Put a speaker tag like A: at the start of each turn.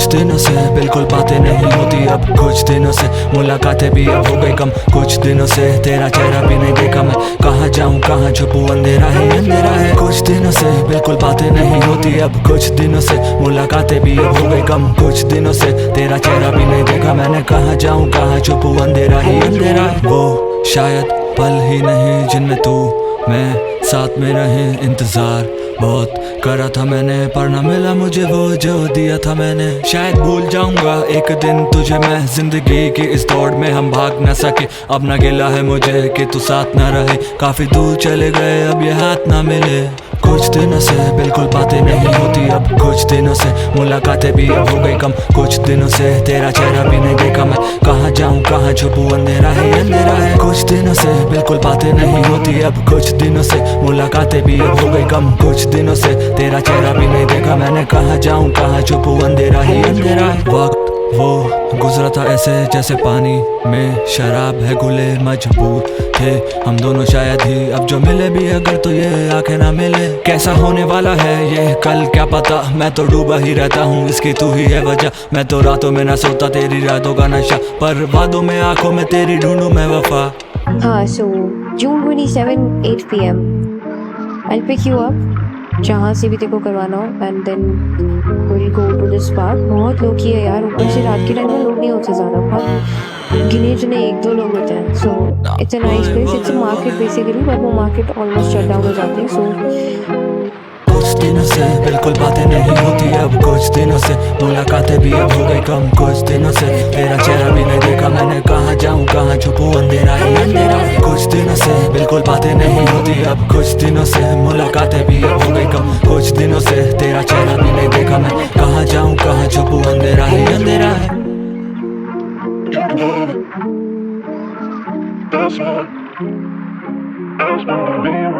A: कुछ दिनों से बिल्कुल बातें नहीं होती अब, कुछ दिनों से मुलाकातें भी अब हो गई कम, कुछ दिनों से तेरा चेहरा भी नहीं देखा मैं, कहाँ जाऊँ कहाँ छुपूं, अंधेरा ही अंधेरा है। कुछ दिनों से बिल्कुल बातें नहीं होती अब, कुछ दिनों से मुलाकातें भी अब हो गई कम, कुछ दिनों से तेरा चेहरा भी नहीं देखा मैंने, कहाँ जाऊँ कहाँ छुपूं, अंधेरा ही अंधेरा है। वो शायद पल ही नहीं जिनमें तू मैं साथ में रहे, इंतजार बहुत करा था मैंने पर ना मिला मुझे वो जो दिया था मैंने। शायद भूल जाऊंगा एक दिन तुझे मैं, जिंदगी की इस दौड़ में हम भाग न सके, अब ना गिला है मुझे कि तू साथ ना रहे, काफी दूर चले गए अब ये हाथ ना मिले। कुछ दिनों से बिल्कुल बातें नहीं होती अब, कुछ दिनों से मुलाकातें भी अब हो गई कम, कुछ दिनों से तेरा चेहरा भी नहीं देखा मैं, कहाँ जाऊँ कहाँ छुपूं, अंधेरा ही अंधेरा है। कुछ दिनों से बिल्कुल बातें नहीं होती अब, कुछ दिनों से मुलाकातें भी अब हो गई कम, कुछ दिनों से तेरा चेहरा भी नहीं देखा मैंने, कहाँ जाऊँ कहाँ छुपूं, अंधेरा ही अंधेरा है। वक्त वो गुजरा था ऐसे जैसे पानी में शराब है घुले, मजबूर थे हम दोनों शायद ही अब जो मिले भी अगर तो ये आंखें ना मिले। कैसा होने वाला है ये कल क्या पता, मैं तो डूबा ही रहता हूँ इसकी तू ही है वजह, मैं तो रातों में ना सोता तेरी रातों का नशा, पर वादों में आंखों में तेरी ढूंढूं मैं वफा।
B: हाँ, so June 27 8 p.m. I'll pick you up जहाँ से भी तेरे को करवाना हो and then we'll go to this park। बहुत लोग ही है यार, ऊपर से रात के टाइम में लोग नहीं होते ज़्यादा, बहुत गिने चुने एक दो लोग होते हैं। so it's a nice place, it's a market basically, but वो market almost shut down हो जाते हैं। so
A: कुछ दिनों से बिल्कुल बातें नहीं होती अब, कुछ दिनों से मुलाकातें भी अब हो गई कम, कुछ दिनों से तेरा चेहरा भी नहीं देखा मैंने, कहाँ जाऊँ कहाँ छुपूं, अंधेरा ही अंधेरा। कुछ दिनों से बिल्कुल बातें नहीं होती अब, कुछ दिनों से मुलाकातें भी अब हो गई कम, कुछ दिनों से तेरा चेहरा भी नहीं देखा मैं, कहाँ जाऊँ कहाँ छुपूं, अंधेरा ही अंधेरा है।
C: That's what, that's what I mean.